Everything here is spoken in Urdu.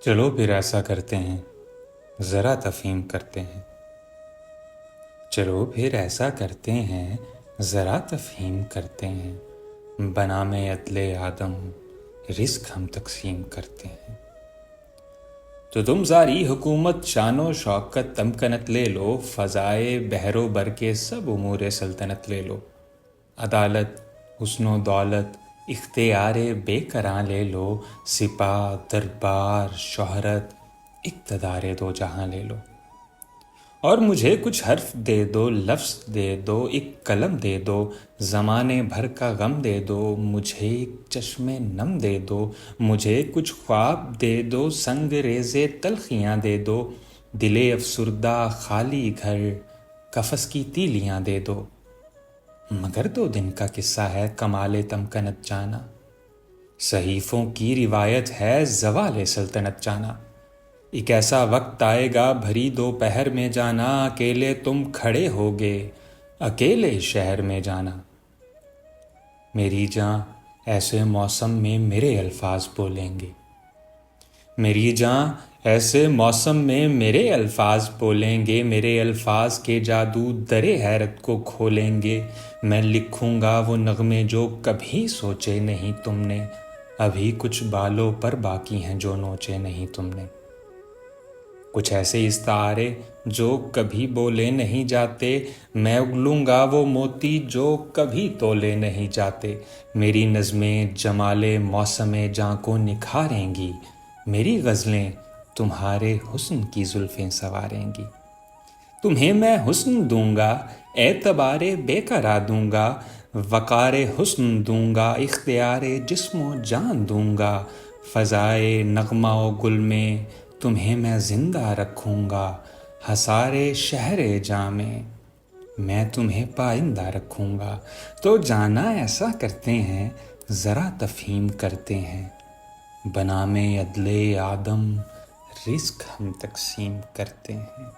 چلو پھر ایسا کرتے ہیں، ذرا تفہیم کرتے ہیں۔ چلو پھر ایسا کرتے ہیں، ذرا تفہیم کرتے ہیں۔ بنام عدل آدم رزق ہم تقسیم کرتے ہیں۔ تو تم ساری حکومت شان و شوکت تمکنت لے لو، فضائے بحر و بر کے سب امور سلطنت لے لو۔ عدالت، حسن و دولت، اختیار بے کراں لے لو، سپاہ، دربار، شہرت، اقتدار دو جہاں لے لو۔ اور مجھے کچھ حرف دے دو، لفظ دے دو، ایک قلم دے دو، زمانے بھر کا غم دے دو، مجھے ایک چشم نم دے دو، مجھے کچھ خواب دے دو، سنگ ریزے تلخیاں دے دو، دل افسردہ خالی گھر، قفس کی تیلیاں دے دو۔ مگر 2 دن کا قصہ ہے کمال تمکنت جانا، صحیفوں کی روایت ہے زوال سلطنت جانا۔ ایک ایسا وقت آئے گا بھری دوپہر میں جانا، اکیلے تم کھڑے ہوگے اکیلے شہر میں جانا۔ میری جاں ایسے موسم میں میرے الفاظ بولیں گے، میری جاں ایسے موسم میں میرے الفاظ بولیں گے، میرے الفاظ کے جادو در حیرت کو کھولیں گے۔ میں لکھوں گا وہ نغمے جو کبھی سوچے نہیں تم نے، ابھی کچھ بالوں پر باقی ہیں جو نوچے نہیں تم نے۔ کچھ ایسے استعارے جو کبھی بولے نہیں جاتے، میں اگلوں گا وہ موتی جو کبھی تولے نہیں جاتے۔ میری نظمیں جمال موسم جاں کو نکھاریں گی، میری غزلیں تمہارے حسن کی زلفیں سنواریں گی۔ تمہیں میں حسن دوں گا، اعتبار بے کرا دوں گا، وقار حسن دوں گا، اختیار جسم و جان دوں گا۔ فضائے نغمہ و گل میں تمہیں میں زندہ رکھوں گا، حصار شہر جاں میں تمہیں پائندہ رکھوں گا۔ تو جانا ایسا کرتے ہیں، ذرا تفہیم کرتے ہیں۔ بنام عدل آدم رزق ہم تقسیم کرتے ہیں۔